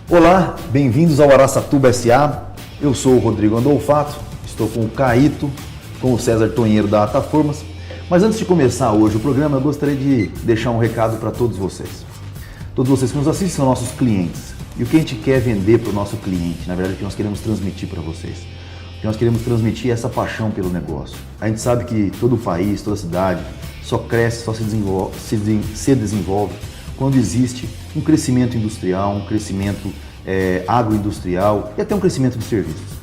Olá, bem-vindos ao Araçatuba SA. Eu sou o Rodrigo Andolfato, estou com o Caíto, com o César Tonheiro da Ataformas. Mas antes de começar hoje o programa, eu gostaria de deixar um recado para todos vocês. Todos vocês que nos assistem são nossos clientes. E o que a gente quer vender para o nosso cliente, na verdade, o que nós queremos transmitir para vocês. O que nós queremos transmitir é essa paixão pelo negócio. A gente sabe que todo o país, toda a cidade só cresce, só se desenvolve quando existe um crescimento industrial, um crescimento agroindustrial e até um crescimento de serviços.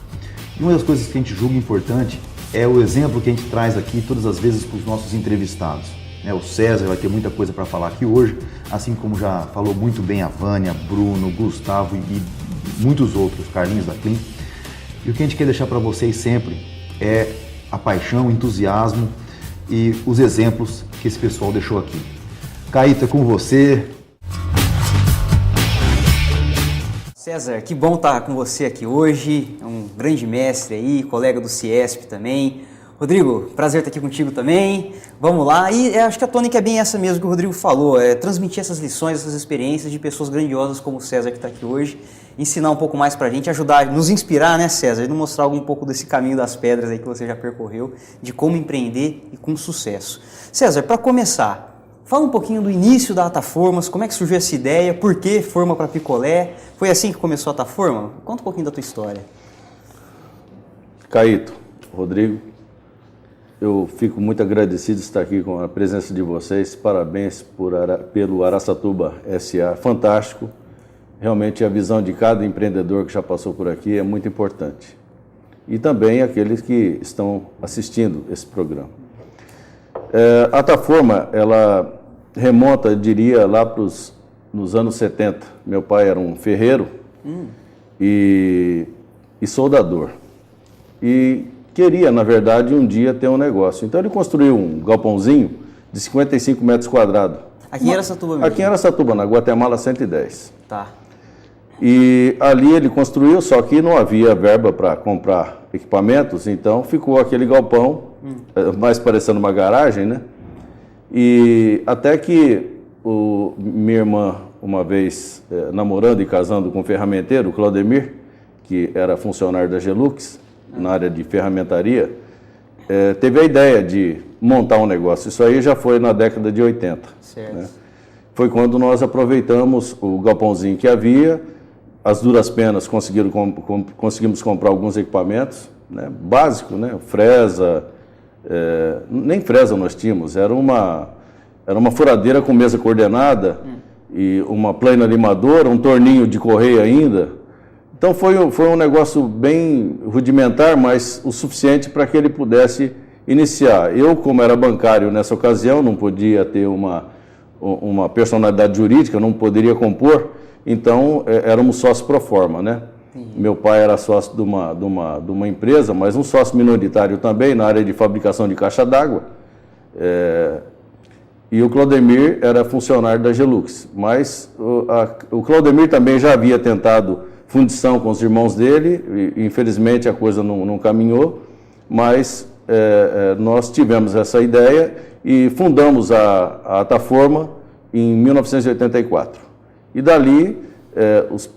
E uma das coisas que a gente julga importante é o exemplo que a gente traz aqui todas as vezes para os nossos entrevistados. O César vai ter muita coisa para falar aqui hoje, assim como já falou muito bem a Vânia, Bruno, Gustavo e muitos outros, Carlinhos da Clean. E o que a gente quer deixar para vocês sempre é a paixão, o entusiasmo e os exemplos que esse pessoal deixou aqui. Caíto, é com você. César, que bom estar com você aqui hoje, é um grande mestre aí, colega do Ciesp também. Rodrigo, prazer estar aqui contigo também, vamos lá. E acho que a tônica é bem essa mesmo que o Rodrigo falou, é transmitir essas lições, essas experiências de pessoas grandiosas como o César que está aqui hoje, ensinar um pouco mais para a gente, ajudar, nos inspirar, né, César, e nos mostrar um pouco desse caminho das pedras aí que você já percorreu, de como empreender e com sucesso. César, para começar, fala um pouquinho do início da Ataformas, como é que surgiu essa ideia, por que forma para picolé? Foi assim que começou a Ataforma? Conta um pouquinho da tua história. Caíto, Rodrigo, eu fico muito agradecido de estar aqui com a presença de vocês. Parabéns pelo Araçatuba SA, fantástico. Realmente a visão de cada empreendedor que já passou por aqui é muito importante. E também aqueles que estão assistindo esse programa. A Ataforma, ela remonta, eu diria, lá nos anos 70. Meu pai era um ferreiro e soldador. E queria, na verdade, um dia ter um negócio. Então ele construiu um galpãozinho de 55 metros quadrados. Aqui em Araçatuba mesmo? Aqui em Araçatuba, na Guatemala 110. Tá. E ali ele construiu, só que não havia verba para comprar equipamentos, então ficou aquele galpão, mais parecendo uma garagem, né? E até que minha irmã, uma vez namorando e casando com um ferramenteiro, o Claudemir, que era funcionário da Gelux, na área de ferramentaria, teve a ideia de montar um negócio. Isso aí já foi na década de 80. Certo. Né? Foi quando nós aproveitamos o galpãozinho que havia, as duras penas conseguimos comprar alguns equipamentos, né? Básico, né? Fresa, nem fresa nós tínhamos, era uma furadeira com mesa coordenada e uma plana limadora, um torninho de correia ainda. Então foi um negócio bem rudimentar, mas o suficiente para que ele pudesse iniciar. Eu, como era bancário nessa ocasião, não podia ter uma personalidade jurídica, não poderia compor, então éramos sócios pro forma, né? Meu pai era sócio de uma empresa, mas um sócio minoritário também na área de fabricação de caixa d'água. E o Claudemir era funcionário da Gelux. Mas o Claudemir também já havia tentado fundição com os irmãos dele, e, infelizmente a coisa não caminhou, mas nós tivemos essa ideia e fundamos a Ataforma em 1984. E dali,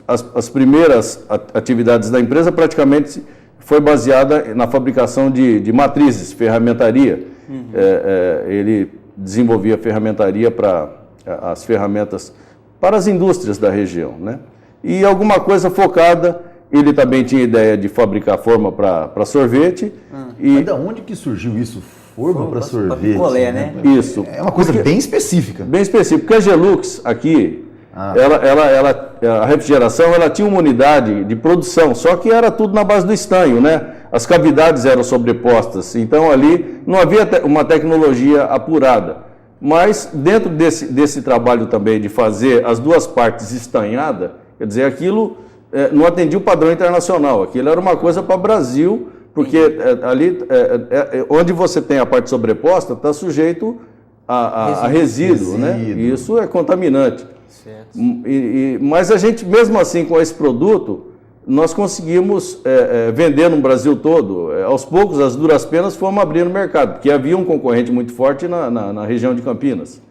as primeiras atividades da empresa praticamente foi baseada na fabricação de matrizes, ferramentaria. Ele desenvolvia ferramentaria para as ferramentas para as indústrias da região, né? E alguma coisa focada, ele também tinha ideia de fabricar forma para sorvete. Mas da onde que surgiu isso? Forma para sorvete? Picolé, né? Isso. É uma coisa bem específica. Bem específica, porque a Gelux aqui, a refrigeração, ela tinha uma unidade de produção, só que era tudo na base do estanho, né? As cavidades eram sobrepostas, então ali não havia uma tecnologia apurada. Mas dentro desse trabalho também de fazer as duas partes estanhadas, quer dizer, aquilo não atendia o padrão internacional, aquilo era uma coisa para o Brasil, porque ali, onde você tem a parte sobreposta, está sujeito a resíduo, né? E isso é contaminante. Certo. Mas a gente, mesmo assim, com esse produto, nós conseguimos vender no Brasil todo. Aos poucos, as duras penas fomos abrir no mercado, porque havia um concorrente muito forte na região de Campinas,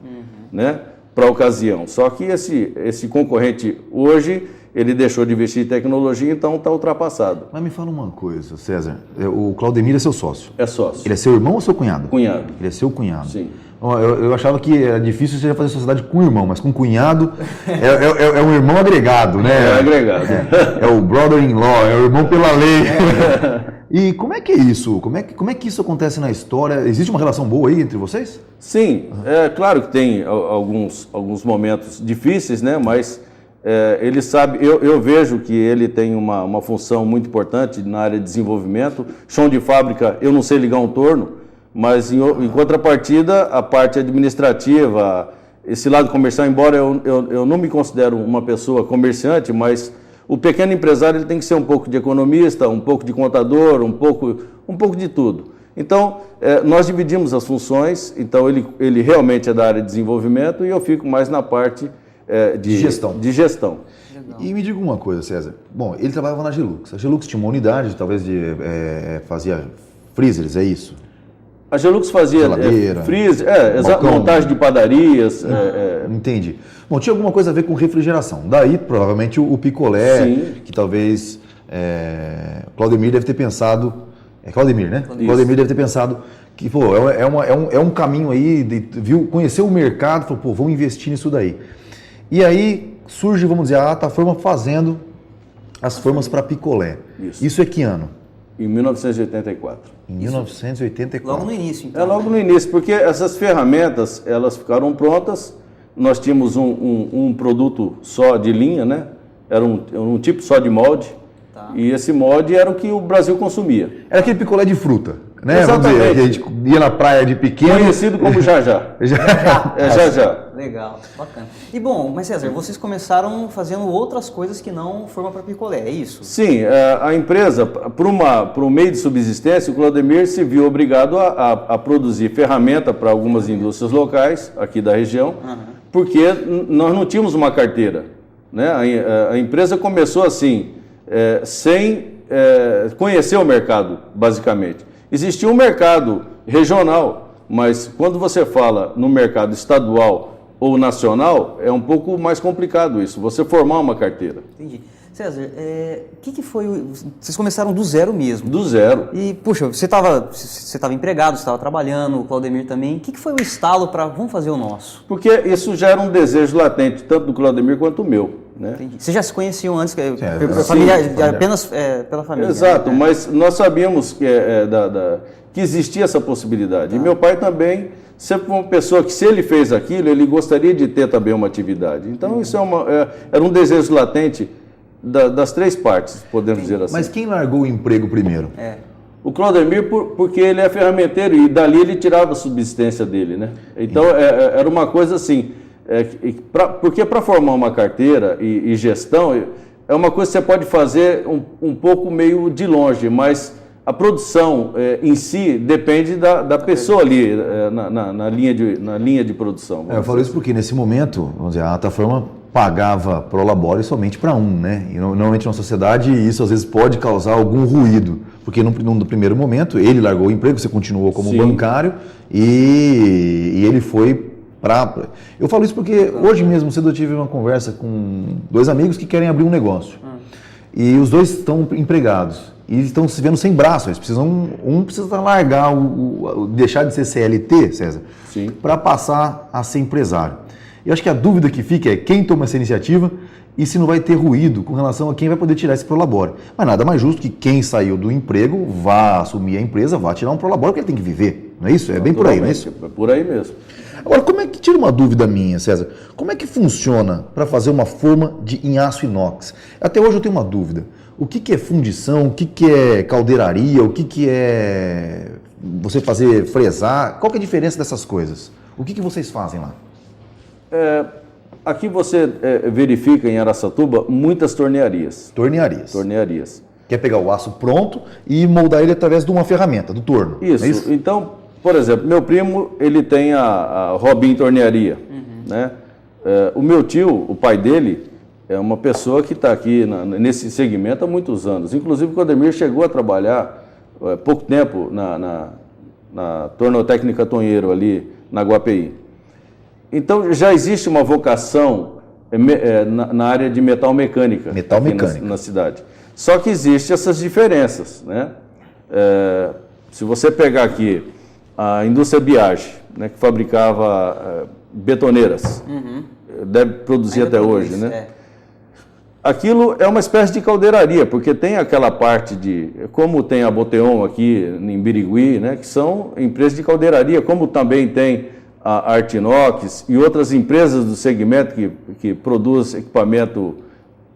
né, para a ocasião. Só que esse concorrente hoje, ele deixou de investir em tecnologia, então está ultrapassado. Mas me fala uma coisa, César. O Claudemir é seu sócio. É sócio. Ele é seu irmão ou seu cunhado? Cunhado. Ele é seu cunhado. Sim. Eu achava que era difícil você já fazer sociedade com o irmão, mas com cunhado é um irmão agregado, né? É agregado. É o brother-in-law, é o irmão pela lei. E como é que é isso? Como é que isso acontece na história? Existe uma relação boa aí entre vocês? Sim, é claro que tem alguns momentos difíceis, né? Mas ele sabe, eu vejo que ele tem uma função muito importante na área de desenvolvimento. Chão de fábrica, eu não sei ligar um torno, mas em contrapartida, a parte administrativa, esse lado comercial, embora eu não me considero uma pessoa comerciante, mas o pequeno empresário ele tem que ser um pouco de economista, um pouco de contador, um pouco de tudo. Então, nós dividimos as funções, então ele realmente é da área de desenvolvimento e eu fico mais na parte de gestão. Legal. E me diga uma coisa, César. Bom, ele trabalhava na Gelux. A Gelux tinha uma unidade, talvez, fazia freezers, é isso? A Gelux fazia freezer, montagem de padarias. Entendi. Bom, tinha alguma coisa a ver com refrigeração. Daí, provavelmente, o picolé, Sim. que talvez o Claudemir deve ter pensado... É Claudemir, né? Isso. Claudemir deve ter pensado que, pô, é um caminho aí, conheceu o mercado, falou, pô, vamos investir nisso daí. E aí surge, vamos dizer, a Ataforma fazendo as formas para picolé. Isso é que ano? Em 1984. Em 1984. Logo no início, então. Logo no início, porque essas ferramentas, elas ficaram prontas, nós tínhamos um produto só de linha, né? Era um tipo só de molde, e esse molde era o que o Brasil consumia. Era aquele picolé de fruta, né? Exatamente. Vamos dizer, que a gente ia na praia de pequeno. Conhecido como Jajá. Jajá. Legal, bacana. E bom, mas César, vocês começaram fazendo outras coisas que não forma para picolé, é isso? Sim, a empresa, para um meio de subsistência, o Claudemir se viu obrigado a produzir ferramenta para algumas indústrias locais aqui da região, porque nós não tínhamos uma carteira, né? A empresa começou assim, sem conhecer o mercado, basicamente. Existia um mercado regional, mas quando você fala no mercado estadual ou nacional, é um pouco mais complicado isso, você formar uma carteira. Entendi. César, o que foi... Vocês começaram do zero mesmo. Do zero. E, puxa, você estava empregado, você estava trabalhando, o Claudemir também. O que foi o estalo para vamos fazer o nosso? Porque isso já era um desejo latente, tanto do Claudemir quanto o meu. Né? Entendi. Vocês já se conheciam antes, apenas pela família? Exato, né? Mas nós sabíamos que existia essa possibilidade. E meu pai também sempre foi uma pessoa que, se ele fez aquilo, ele gostaria de ter também uma atividade. Então, isso era um desejo latente das três partes, podemos dizer assim. Mas quem largou o emprego primeiro? O Claudemir, porque ele é ferramenteiro e dali ele tirava a subsistência dele, né? Então, era uma coisa assim, porque para formar uma carteira e gestão, é uma coisa que você pode fazer um pouco meio de longe, mas a produção em si depende da pessoa ali, na linha de produção. Eu falo isso porque nesse momento, vamos dizer, a Ataforma pagava prolabore somente para um, né? E normalmente na sociedade isso às vezes pode causar algum ruído, porque no primeiro momento ele largou o emprego, você continuou como Sim. bancário e ele foi para... Eu falo isso porque hoje mesmo cedo eu tive uma conversa com dois amigos que querem abrir um negócio e os dois estão empregados. E estão se vendo sem braço, eles precisam, um precisa largar, deixar de ser CLT, César, para passar a ser empresário. Eu acho que a dúvida que fica é quem toma essa iniciativa e se não vai ter ruído com relação a quem vai poder tirar esse prolabore. Mas nada mais justo que quem saiu do emprego vá assumir a empresa, vá tirar um prolabore, porque ele tem que viver, não é isso? É bem por aí, não é isso? É por aí mesmo. Agora, como é que, tira uma dúvida minha, César, como é que funciona para fazer uma forma em aço inox? Até hoje eu tenho uma dúvida. O que é fundição, o que é caldeiraria, o que é você fazer fresar? Qual que é a diferença dessas coisas? O que vocês fazem lá? Aqui você verifica em Araçatuba muitas tornearias. Tornearias. Quer pegar o aço pronto e moldar ele através de uma ferramenta, do torno. Isso. É isso? Então, por exemplo, meu primo, ele tem a Robin Tornearia. Né? O meu tio, o pai dele, é uma pessoa que está aqui nesse segmento há muitos anos. Inclusive, o Claudemir chegou a trabalhar pouco tempo na Tornotécnica Tonheiro, ali na Guapeí. Então, já existe uma vocação na área de metal mecânica. Metal aqui mecânica. Na cidade. Só que existem essas diferenças, né? Se você pegar aqui a indústria Biagi, né, que fabricava betoneiras, deve produzir Ainda até produz, hoje, né? Aquilo é uma espécie de caldeiraria, porque tem aquela parte de, como tem a Boteon aqui em Birigui, né, que são empresas de caldeiraria, como também tem a Artinox e outras empresas do segmento que produzem equipamento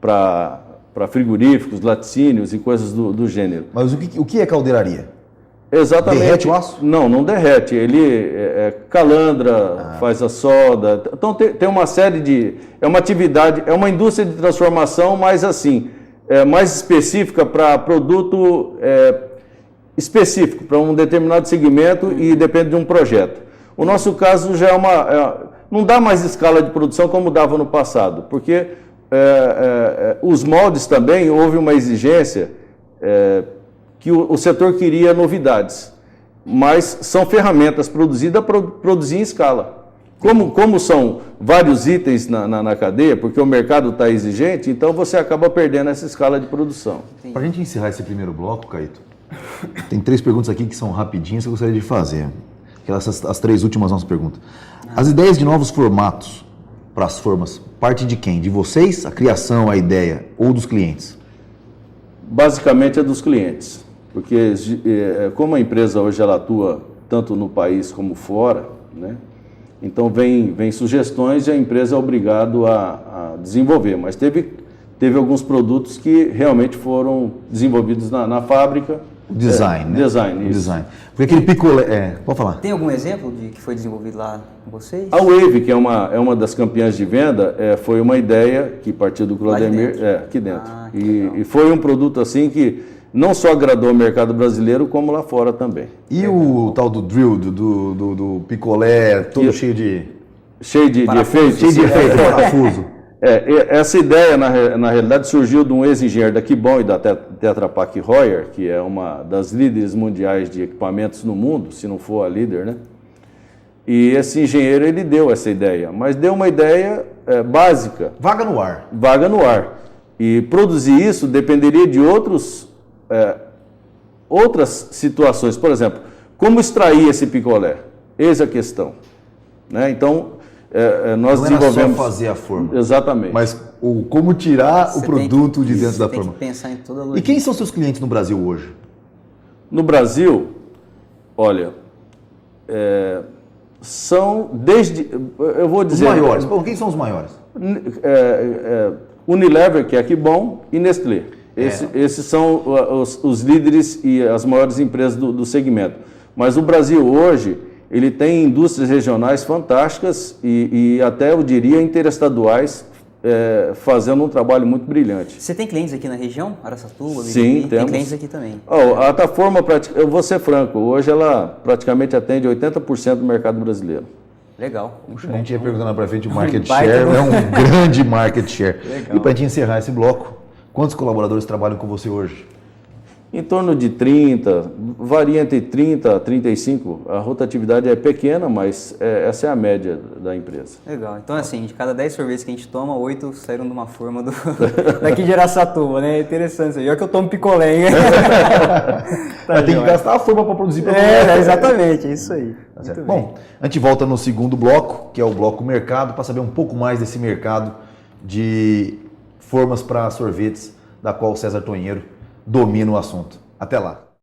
para frigoríficos, laticínios e coisas do gênero. Mas o que é caldeiraria? Exatamente. Derrete o aço? Não dederrete. Ele calandra, faz a solda. Então tem uma série de... É uma atividade, é uma indústria de transformação, mas assim, mais específica para produto específico, para um determinado segmento e depende de um projeto. O nosso caso já não dá mais escala de produção como dava no passado, porque os moldes também, houve uma exigência que o setor queria novidades, mas são ferramentas produzidas para produzir em escala. Como são vários itens na cadeia, porque o mercado está exigente, então você acaba perdendo essa escala de produção. Para a gente encerrar esse primeiro bloco, Caíto, tem 3 perguntas aqui que são rapidinhas que eu gostaria de fazer. As 3 últimas nossas perguntas. As ideias de novos formatos para as formas, parte de quem? De vocês, a criação, a ideia, ou dos clientes? Basicamente é dos clientes, porque como a empresa hoje ela atua tanto no país como fora, né? Então vem sugestões e a empresa é obrigado a desenvolver, mas teve alguns produtos que realmente foram desenvolvidos na fábrica. O design, né? Design, o isso. design. Porque aquele picolé... pode falar. Tem algum exemplo de que foi desenvolvido lá com vocês? A Wave, que é uma das campeãs de venda, foi uma ideia que partiu do Claudemir aqui dentro. E foi um produto assim que não só agradou o mercado brasileiro, como lá fora também. E o tal do drill, do picolé, todo cheio de... Cheio de efeitos? Cheio de efeito, parafuso. Essa ideia, na realidade, surgiu de um ex-engenheiro da Kibon e da Tetra Pak Heuer, que é uma das líderes mundiais de equipamentos no mundo, se não for a líder, né? E esse engenheiro, ele deu essa ideia, mas deu uma ideia básica. Vaga no ar. Vaga no ar. E produzir isso dependeria de outras situações. Por exemplo, como extrair esse picolé? Eis a questão. Né? Então, nós desenvolvemos... Não era só fazer a forma. Exatamente. Mas como tirar o produto de dentro da forma. Tem que pensar em toda a logística. E quem são seus clientes no Brasil hoje? No Brasil, olha, são desde... Eu vou dizer... Os maiores. Bom, quem são os maiores? Unilever, que é a Kibon, e Nestlé. Esses são os líderes e as maiores empresas do segmento. Mas o Brasil hoje, ele tem indústrias regionais fantásticas e até, eu diria, interestaduais, fazendo um trabalho muito brilhante. Você tem clientes aqui na região? Araçatuba, Sim, Birigui? temos. Tem clientes aqui também. A Ataforma, eu vou ser franco, hoje ela praticamente atende 80% do mercado brasileiro. Legal. A gente ia perguntando para frente o market Baita share, do- é um grande market share. Legal. E para a gente encerrar esse bloco, quantos colaboradores trabalham com você hoje? Em torno de 30, varia entre 30 a 35. A rotatividade é pequena, mas essa é a média da empresa. Legal. Então, assim, de cada 10 sorvetes que a gente toma, 8 saíram de uma forma daqui de Araçatuba, né? Interessante. E olha que eu tomo picolé, hein? Tem que gastar a forma para produzir para Exatamente, é isso aí. Tá certo. Bom, a gente volta no segundo bloco, que é o bloco mercado, para saber um pouco mais desse mercado de formas para sorvetes, da qual o César Tonheiro domina o assunto. Até lá.